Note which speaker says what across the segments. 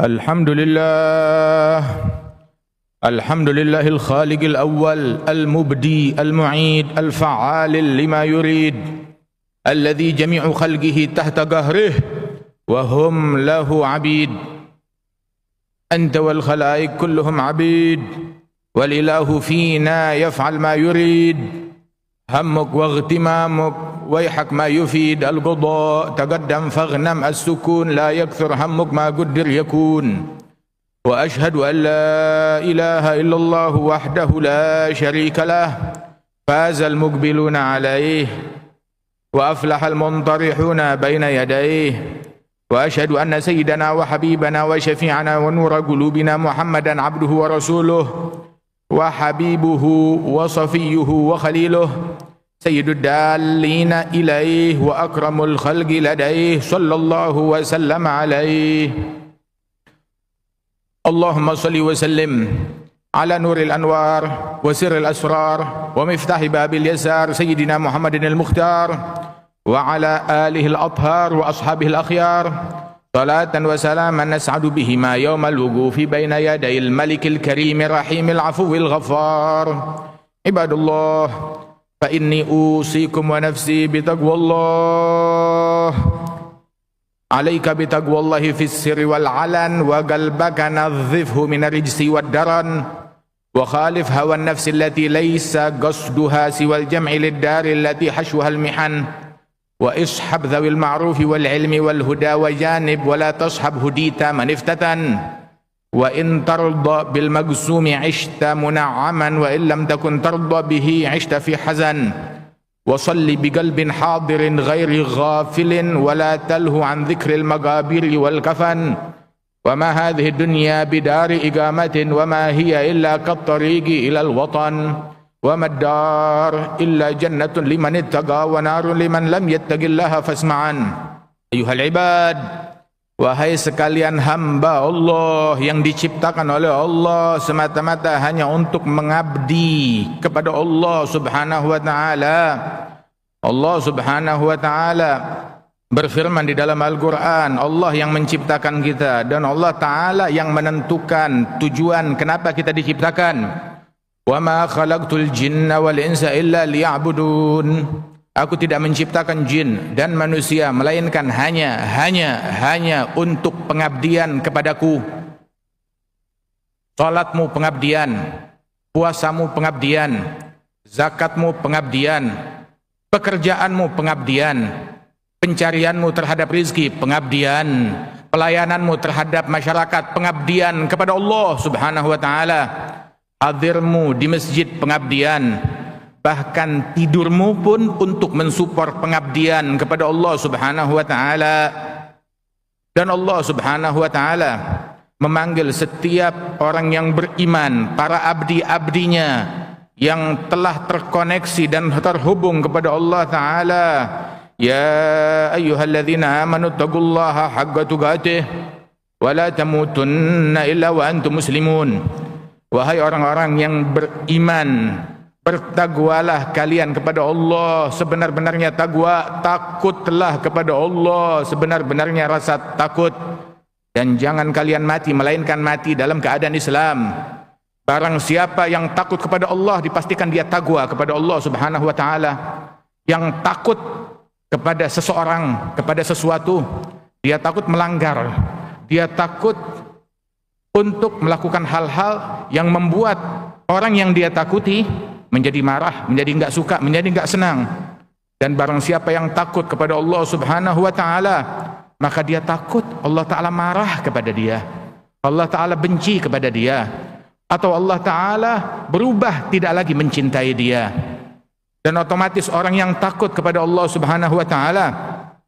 Speaker 1: الحمد لله الحمد لله الخالق الأول المبدي المعيد الفعال لما يريد الذي جميع خلقه تحت قهره وهم له عبيد. أنت والخلائق كلهم عبيد والإله فينا يفعل ما يريد. همك واغتمامك ويحك ما يفيد القضاء. تقدم فاغنم السكون لا يكثر همك ما قدر يكون. وأشهد أن لا إله إلا الله وحده لا شريك له فاز المقبلون عليه وأفلح المنطرحون بين يديه. وأشهد أن سيدنا وحبيبنا وشفيعنا ونور قلوبنا محمدا عبده ورسوله وحبيبه وصفيه وخليله سيد الدالين إليه وأكرم الخلق لديه صلى الله وسلم عليه. اللهم صل وسلم على نور الأنوار وسر الأسرار ومفتاح باب اليسار سيدنا محمد المختار وعلى آله الأطهار وأصحابه الأخيار صلاة وسلاما نسعد بهما يوم الوقوف بين يدي الملك الكريم الرحيم العفو الغفار. عباد الله فإني أوصيكم ونفسي بتقوى الله. عليك بتقوى الله في السر والعلن وقلبك نظفه من الرجس والدرن وخالف هوى النفس التي ليس قصدها سوى الجمع للدار التي حشوها المحن واصحب ذوي المعروف والعلم والهدى وجانب ولا تصحب هديت من افتتن. وإن ترضى بالمقسوم عشت منعما وإن لم تكن ترضى به عشت في حزن. وصل بقلب حاضر غير غافل ولا تله عن ذكر المقابر والكفن. وما هذه الدنيا بدار إقامة وما هي إلا كالطريق إلى الوطن. وما الدار إلا جنة لمن اتقى ونار لمن لم يتق الله فاسمعا. أيها العباد, wahai sekalian hamba Allah yang diciptakan oleh Allah semata-mata hanya untuk mengabdi kepada Allah Subhanahu wa taala. Allah Subhanahu wa taala berfirman di dalam Al-Qur'an, Allah yang menciptakan kita dan Allah taala yang menentukan tujuan kenapa kita diciptakan. Wa ma khalaqtul jinna wal insa illa liya'budun. Aku tidak menciptakan jin dan manusia melainkan hanya untuk pengabdian kepadaku. Salatmu pengabdian, puasamu pengabdian, zakatmu pengabdian, pekerjaanmu pengabdian, pencarianmu terhadap rizki pengabdian, pelayananmu terhadap masyarakat pengabdian kepada Allah Subhanahu wa taala. Hadirmu di masjid pengabdian, bahkan tidurmu pun untuk mensupport pengabdian kepada Allah Subhanahu wa taala. Dan Allah Subhanahu wa taala memanggil setiap orang yang beriman, para abdi-abdinya yang telah terkoneksi dan terhubung kepada Allah taala. Ya ayyuhalladzina amanu taqullaha haqqa tuqatih wa la tamutunna illa wa antum muslimun. Wahai orang-orang yang beriman, bertakwalah kalian kepada Allah sebenar-benarnya takwa, takutlah kepada Allah sebenar-benarnya rasa takut, dan jangan kalian mati melainkan mati dalam keadaan Islam. Barang siapa yang takut kepada Allah dipastikan dia takwa kepada Allah Subhanahu wa taala. Yang takut kepada seseorang, kepada sesuatu, dia takut melanggar, dia takut untuk melakukan hal-hal yang membuat orang yang dia takuti menjadi marah, menjadi enggak suka, menjadi enggak senang. Dan barang siapa yang takut kepada Allah Subhanahu wa taala, maka dia takut Allah taala marah kepada dia, Allah taala benci kepada dia, atau Allah taala berubah tidak lagi mencintai dia. Dan otomatis orang yang takut kepada Allah Subhanahu wa taala,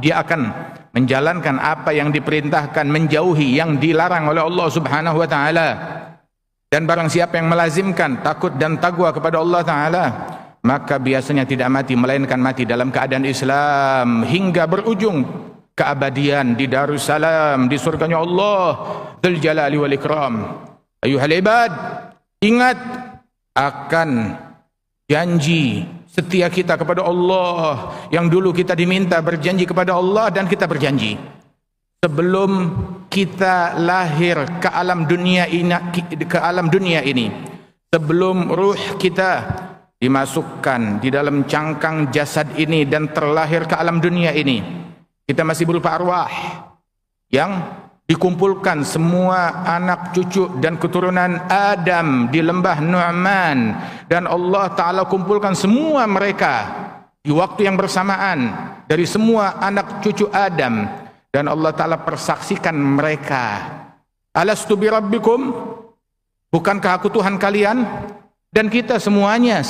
Speaker 1: dia akan menjalankan apa yang diperintahkan, menjauhi yang dilarang oleh Allah Subhanahu wa taala. Dan barang siapa yang melazimkan takut dan takwa kepada Allah taala, maka biasanya tidak mati melainkan mati dalam keadaan Islam hingga berujung keabadian di Darussalam, di surganya Allah Dzul Jalali wal Ikram. Ayuhal ibad, ingat akan janji setia kita kepada Allah yang dulu kita diminta berjanji kepada Allah dan kita berjanji. sebelum kita lahir ke alam dunia ini, sebelum ruh kita dimasukkan di dalam cangkang jasad ini dan terlahir ke alam dunia ini, kita masih berupa arwah yang dikumpulkan semua anak cucu dan keturunan Adam di lembah Nu'man, dan Allah Ta'ala kumpulkan semua mereka di waktu yang bersamaan dari semua anak cucu Adam, dan Allah Ta'ala persaksikan mereka, alastu bi rabbikum, bukankah aku Tuhan kalian? Dan kita semuanya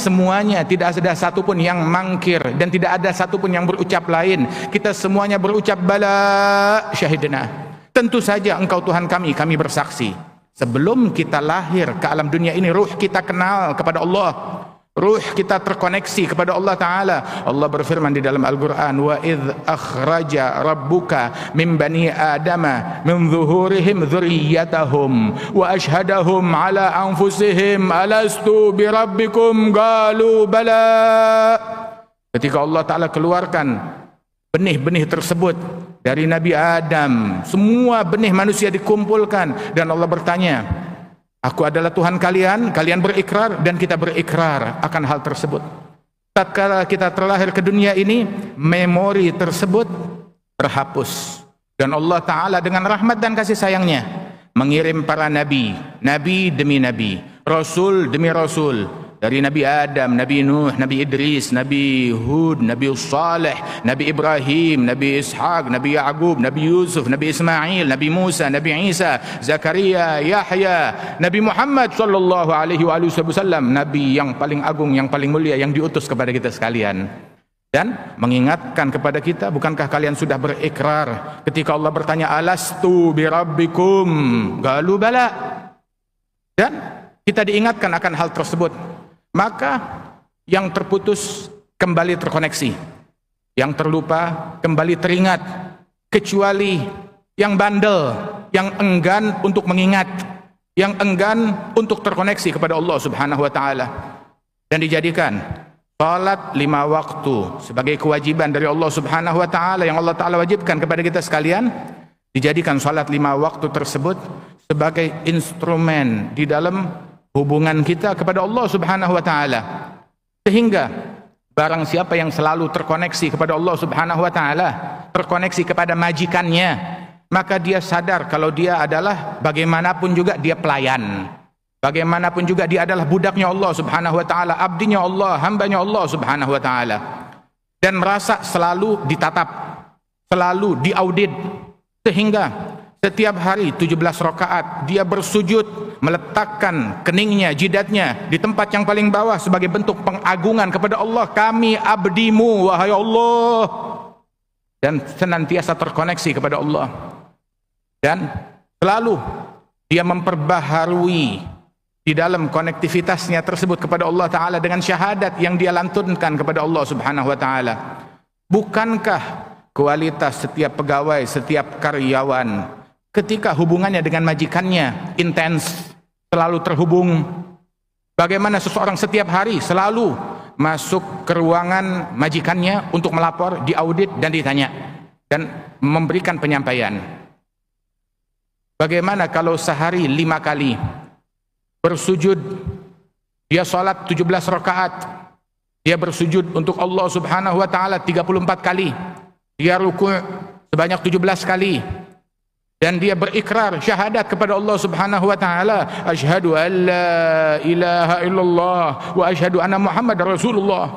Speaker 1: tidak ada satupun yang mangkir dan tidak ada satupun yang berucap lain. Kita semuanya berucap bala syahidna, tentu saja engkau Tuhan kami bersaksi. Sebelum kita lahir ke alam dunia ini, ruh kita kenal kepada Allah, ruh kita terkoneksi kepada Allah Ta'ala. Allah berfirman di dalam Al-Quran, wa idh akhraja rabbuka min bani adama min zuhurihim dzurriyyatahum wa ashhadahum ala anfusihim alastu bi rabbikum qalu bala. Ketika Allah Ta'ala keluarkan benih-benih tersebut dari Nabi Adam, semua benih manusia dikumpulkan, dan Allah bertanya, aku adalah Tuhan kalian, kalian berikrar, dan kita berikrar akan hal tersebut. Tatkala kita terlahir ke dunia ini, memori tersebut terhapus, dan Allah Ta'ala dengan rahmat dan kasih sayangnya mengirim para nabi, nabi demi nabi, rasul demi rasul, dari Nabi Adam, Nabi Nuh, Nabi Idris, Nabi Hud, Nabi Saleh, Nabi Ibrahim, Nabi Ishaq, Nabi Ya'qub, Nabi Yusuf, Nabi Ismail, Nabi Musa, Nabi Isa, Zakaria, Yahya, Nabi Muhammad sallallahu alaihi wasallam, Nabi yang paling agung, yang paling mulia, yang diutus kepada kita sekalian, dan mengingatkan kepada kita, bukankah kalian sudah berikrar ketika Allah bertanya, alastu bi rabbikum qalu bala, dan kita diingatkan akan hal tersebut. Maka yang terputus kembali terkoneksi, yang terlupa kembali teringat, kecuali yang bandel, yang enggan untuk mengingat, yang enggan untuk terkoneksi kepada Allah Subhanahu wa Ta'ala, dan dijadikan salat 5 waktu sebagai kewajiban dari Allah Subhanahu wa Ta'ala yang Allah Ta'ala wajibkan kepada kita sekalian. Dijadikan salat 5 waktu tersebut sebagai instrumen di dalam hubungan kita kepada Allah Subhanahu wa Ta'ala, sehingga barang siapa yang selalu terkoneksi kepada Allah Subhanahu wa Ta'ala, terkoneksi kepada majikannya, maka dia sadar kalau dia adalah bagaimanapun juga dia pelayan, bagaimanapun juga dia adalah budaknya Allah Subhanahu wa Ta'ala, abdinya Allah, hambanya Allah Subhanahu wa Ta'ala, dan merasa selalu ditatap, selalu diaudit, sehingga setiap hari 17 rakaat dia bersujud, meletakkan keningnya, jidatnya di tempat yang paling bawah sebagai bentuk pengagungan kepada Allah. Kami abdimu, wahai Allah, dan senantiasa terkoneksi kepada Allah, dan selalu dia memperbaharui di dalam konektivitasnya tersebut kepada Allah Ta'ala dengan syahadat yang dia lantunkan kepada Allah Subhanahu wa Ta'ala. Bukankah kualitas setiap pegawai, setiap karyawan ketika hubungannya dengan majikannya intens, selalu terhubung? Bagaimana seseorang setiap hari selalu masuk ke ruangan majikannya untuk melapor, diaudit, dan ditanya, dan memberikan penyampaian? Bagaimana kalau sehari 5 kali bersujud, dia sholat 17 rakaat, dia bersujud untuk Allah Subhanahu wa Ta'ala 34 kali, dia ruku' sebanyak 17 kali, dan dia berikrar syahadat kepada Allah Subhanahu wa Ta'ala, asyhadu an la ilaha illallah wa asyhadu anna Muhammad Rasulullah.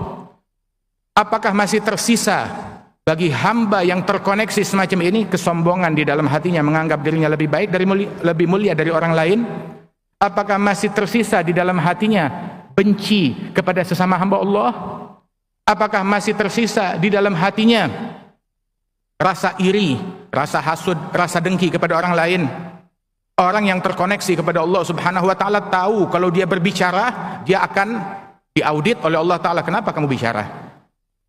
Speaker 1: Apakah masih tersisa bagi hamba yang terkoneksi semacam ini kesombongan di dalam hatinya, menganggap dirinya lebih baik, lebih mulia dari orang lain? Apakah masih tersisa di dalam hatinya benci kepada sesama hamba Allah? Apakah masih tersisa di dalam hatinya rasa iri, rasa hasud, rasa dengki kepada orang lain? Orang yang terkoneksi kepada Allah Subhanahu wa Ta'ala tahu kalau dia berbicara, dia akan diaudit oleh Allah Ta'ala. Kenapa kamu bicara?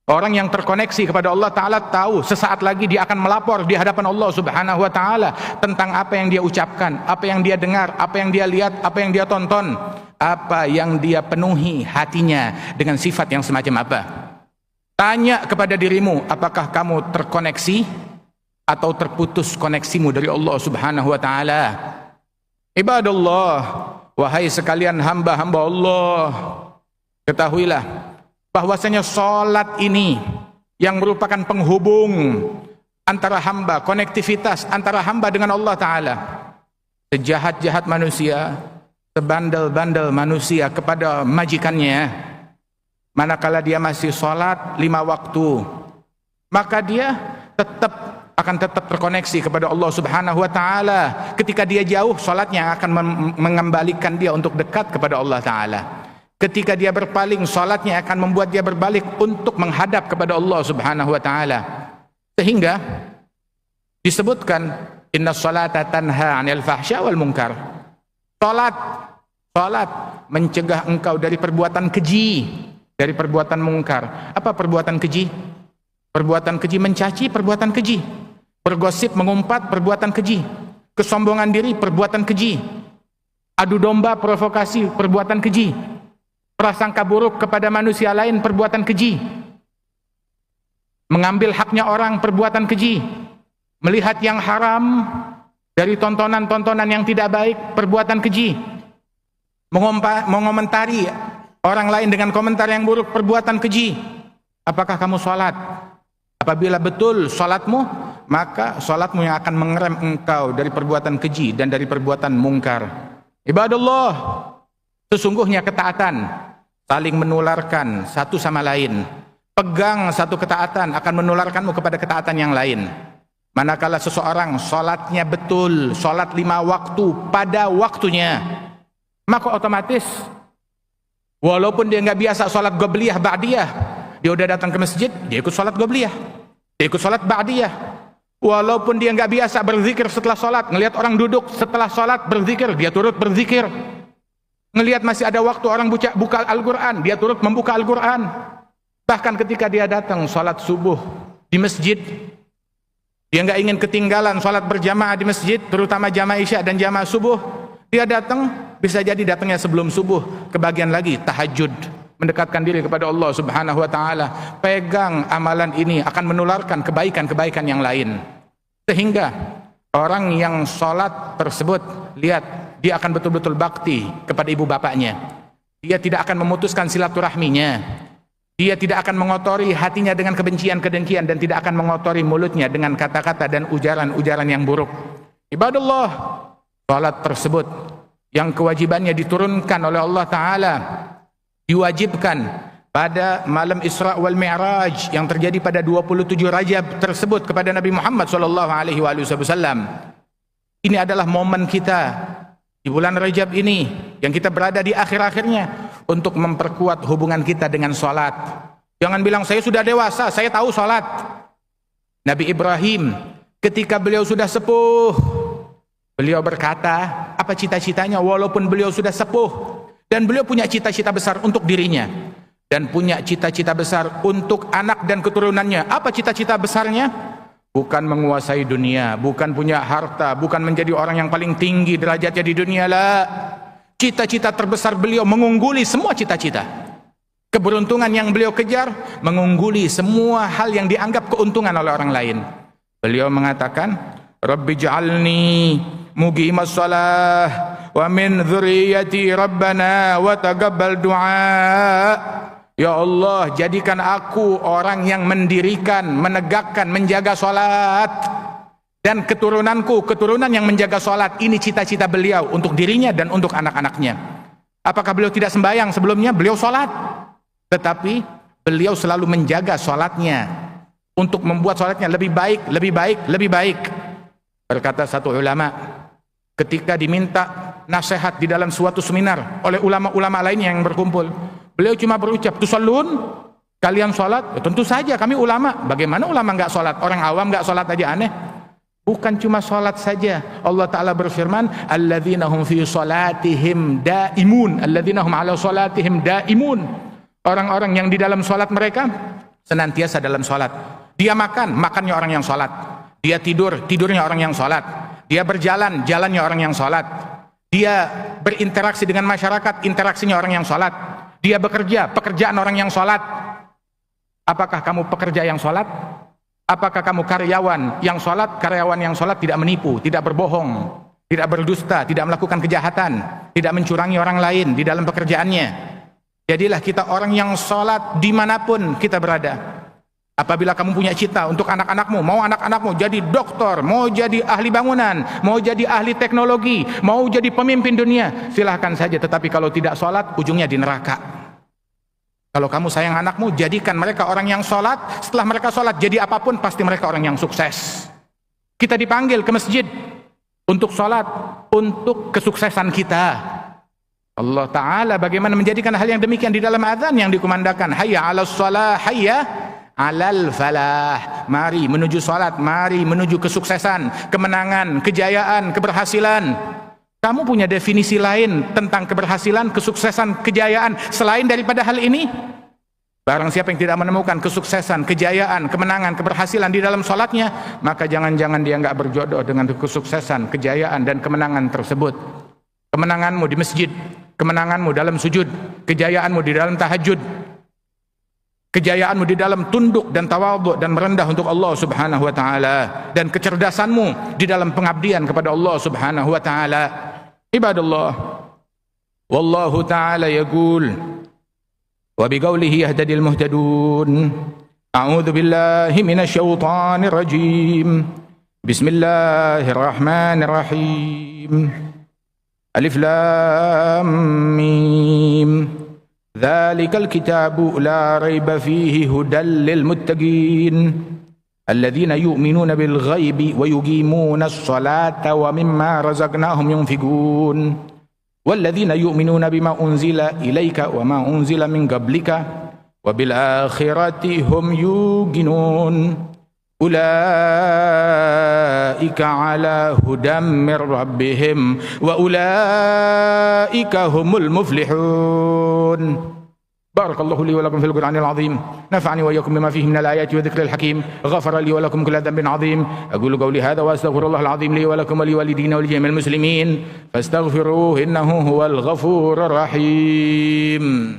Speaker 1: Orang yang terkoneksi kepada Allah Ta'ala tahu sesaat lagi dia akan melapor di hadapan Allah Subhanahu wa Ta'ala tentang apa yang dia ucapkan, apa yang dia dengar, apa yang dia lihat, apa yang dia tonton, apa yang dia penuhi hatinya dengan sifat yang semacam apa. Tanya kepada dirimu, apakah kamu terkoneksi atau terputus koneksimu dari Allah Subhanahu wa taala. Ibadallah, wahai sekalian hamba-hamba Allah, ketahuilah bahwasanya salat ini yang merupakan penghubung antara hamba, konektivitas antara hamba dengan Allah taala. Sejahat-jahat manusia, sebandel-bandel manusia kepada majikannya, manakala dia masih salat 5 waktu, maka dia akan tetap terkoneksi kepada Allah Subhanahu wa taala. Ketika dia jauh, salatnya akan mengembalikan dia untuk dekat kepada Allah taala. Ketika dia berpaling, salatnya akan membuat dia berbalik untuk menghadap kepada Allah Subhanahu wa taala. Sehingga disebutkan inna salata tanha 'anil fahsya wal munkar. Salat mencegah engkau dari perbuatan keji, dari perbuatan mungkar. Apa perbuatan keji? Perbuatan keji mencaci, perbuatan keji. Bergosip, mengumpat, perbuatan keji. Kesombongan diri, perbuatan keji. Adu domba, provokasi, perbuatan keji. Prasangka buruk kepada manusia lain, perbuatan keji. Mengambil haknya orang, perbuatan keji. Melihat yang haram dari tontonan-tontonan yang tidak baik, perbuatan keji. Mengomentari orang lain dengan komentar yang buruk, perbuatan keji. Apakah kamu sholat? Apabila betul sholatmu, maka sholatmu yang akan mengerem engkau dari perbuatan keji dan dari perbuatan mungkar. Ibadallah, sesungguhnya ketaatan saling menularkan satu sama lain. Pegang satu ketaatan akan menularkanmu kepada ketaatan yang lain. Manakala seseorang sholatnya betul, sholat 5 waktu pada waktunya, maka otomatis walaupun dia nggak biasa sholat gobliyah ba'diyah, dia udah datang ke masjid, dia ikut sholat gobliyah, dia ikut sholat ba'diyah. Walaupun dia nggak biasa berzikir setelah sholat, ngelihat orang duduk setelah sholat berzikir, dia turut berzikir. Ngelihat masih ada waktu orang buka Al-Quran, dia turut membuka Al-Quran. Bahkan ketika dia datang sholat subuh di masjid, dia nggak ingin ketinggalan sholat berjamaah di masjid, terutama jamaah isya dan jamaah subuh. Dia datang, bisa jadi datangnya sebelum subuh, kebagian lagi tahajud, mendekatkan diri kepada Allah Subhanahu wa taala. Pegang amalan ini akan menularkan kebaikan-kebaikan yang lain. Sehingga orang yang sholat tersebut, lihat, dia akan betul-betul bakti kepada ibu bapaknya. Dia tidak akan memutuskan silaturahminya. Dia tidak akan mengotori hatinya dengan kebencian-kedengkian, dan tidak akan mengotori mulutnya dengan kata-kata dan ujaran-ujaran yang buruk. Ibadallah, salat tersebut yang kewajibannya diturunkan oleh Allah Ta'ala, diwajibkan pada malam Isra wal Mi'raj yang terjadi pada 27 Rajab tersebut kepada Nabi Muhammad SAW. Ini adalah momen kita di bulan Rajab ini yang kita berada di akhir-akhirnya untuk memperkuat hubungan kita dengan sholat. Jangan bilang saya sudah dewasa, saya tahu sholat. Nabi Ibrahim ketika beliau sudah sepuh, beliau berkata apa cita-citanya walaupun beliau sudah sepuh, dan beliau punya cita-cita besar untuk dirinya dan punya cita-cita besar untuk anak dan keturunannya. Apa cita-cita besarnya? Bukan menguasai dunia, bukan punya harta, bukan menjadi orang yang paling tinggi derajatnya di dunia, lah. Cita-cita terbesar beliau mengungguli semua cita-cita. Keberuntungan yang beliau kejar mengungguli semua hal yang dianggap keuntungan oleh orang lain. Beliau mengatakan, Rabbi ja'alni muqimas shalah wa min dzurriyyati rabbana wa taqabbal du'a. Ya Allah, jadikan aku orang yang mendirikan, menegakkan, menjaga salat, dan keturunanku, keturunan yang menjaga salat. Ini cita-cita beliau untuk dirinya dan untuk anak-anaknya. Apakah beliau tidak sembahyang sebelumnya? Beliau salat, tetapi beliau selalu menjaga salatnya untuk membuat salatnya lebih baik, lebih baik, lebih baik. Berkata satu ulama, ketika diminta nasihat di dalam suatu seminar oleh ulama-ulama lainnya yang berkumpul, beliau cuma berucap, tusallun, kalian sholat? Ya, tentu saja kami ulama. Bagaimana ulama nggak sholat? Orang awam nggak sholat aja aneh. Bukan cuma sholat saja. Allah Ta'ala berfirman, alladzina hum fi sholatihim daimun, alladzina hum ala sholatihim daimun. Orang-orang yang di dalam sholat mereka senantiasa dalam sholat. Dia makan, makannya orang yang sholat. Dia tidur, tidurnya orang yang sholat. Dia berjalan, jalannya orang yang sholat. Dia berinteraksi dengan masyarakat, interaksinya orang yang sholat. Dia bekerja, pekerjaan orang yang sholat. Apakah kamu pekerja yang sholat? Apakah kamu karyawan yang sholat? Karyawan yang sholat tidak menipu, tidak berbohong, tidak berdusta, tidak melakukan kejahatan, tidak mencurangi orang lain di dalam pekerjaannya. Jadilah kita orang yang sholat dimanapun kita berada. Apabila kamu punya cita untuk anak-anakmu, mau anak-anakmu jadi doktor, mau jadi ahli bangunan, mau jadi ahli teknologi, mau jadi pemimpin dunia, silahkan saja. Tetapi kalau tidak sholat, ujungnya di neraka. Kalau kamu sayang anakmu, jadikan mereka orang yang sholat. Setelah mereka sholat, jadi apapun, pasti mereka orang yang sukses. Kita dipanggil ke masjid untuk sholat, untuk kesuksesan kita. Allah Ta'ala bagaimana menjadikan hal yang demikian di dalam azan yang dikumandangkan. Hayya ala shalah, hayya alal falah. Mari menuju salat, mari menuju kesuksesan, kemenangan, kejayaan, keberhasilan. Kamu punya definisi lain tentang keberhasilan, kesuksesan, kejayaan selain daripada hal ini? Barang siapa yang tidak menemukan kesuksesan, kejayaan, kemenangan, keberhasilan di dalam salatnya, maka jangan-jangan dia enggak berjodoh dengan kesuksesan, kejayaan dan kemenangan tersebut. Kemenanganmu di masjid, kemenanganmu dalam sujud, kejayaanmu di dalam tahajud, kejayaanmu di dalam tunduk dan tawadhu dan merendah untuk Allah Subhanahu wa taala, dan kecerdasanmu di dalam pengabdian kepada Allah Subhanahu wa taala. Ibadallah, wallahu taala yaqul wa biqaulihi yahtadil muhtadun. A'udzu billahi minasy syaithanir rajim. Bismillahirrahmanirrahim. Alif lam mim. ذلك الكتاب لا ريب فيه هدى للمتقين الذين يؤمنون بالغيب ويقيمون الصلاة ومما رزقناهم ينفقون والذين يؤمنون بما أنزل إليك وما أنزل من قبلك وبالآخرة هم يوقنون أولئك على هدى من ربهم وأولئك هم المفلحون. بارك الله لي ولكم في القرآن العظيم، نفعني وإياكم بما فيه من الآيات والذكر الحكيم، غفر لي ولكم كل ذنب عظيم. أقول قولي هذا وأستغفر الله العظيم لي ولكم ولوالدينا ولجميع المسلمين فاستغفروه إنه هو الغفور الرحيم.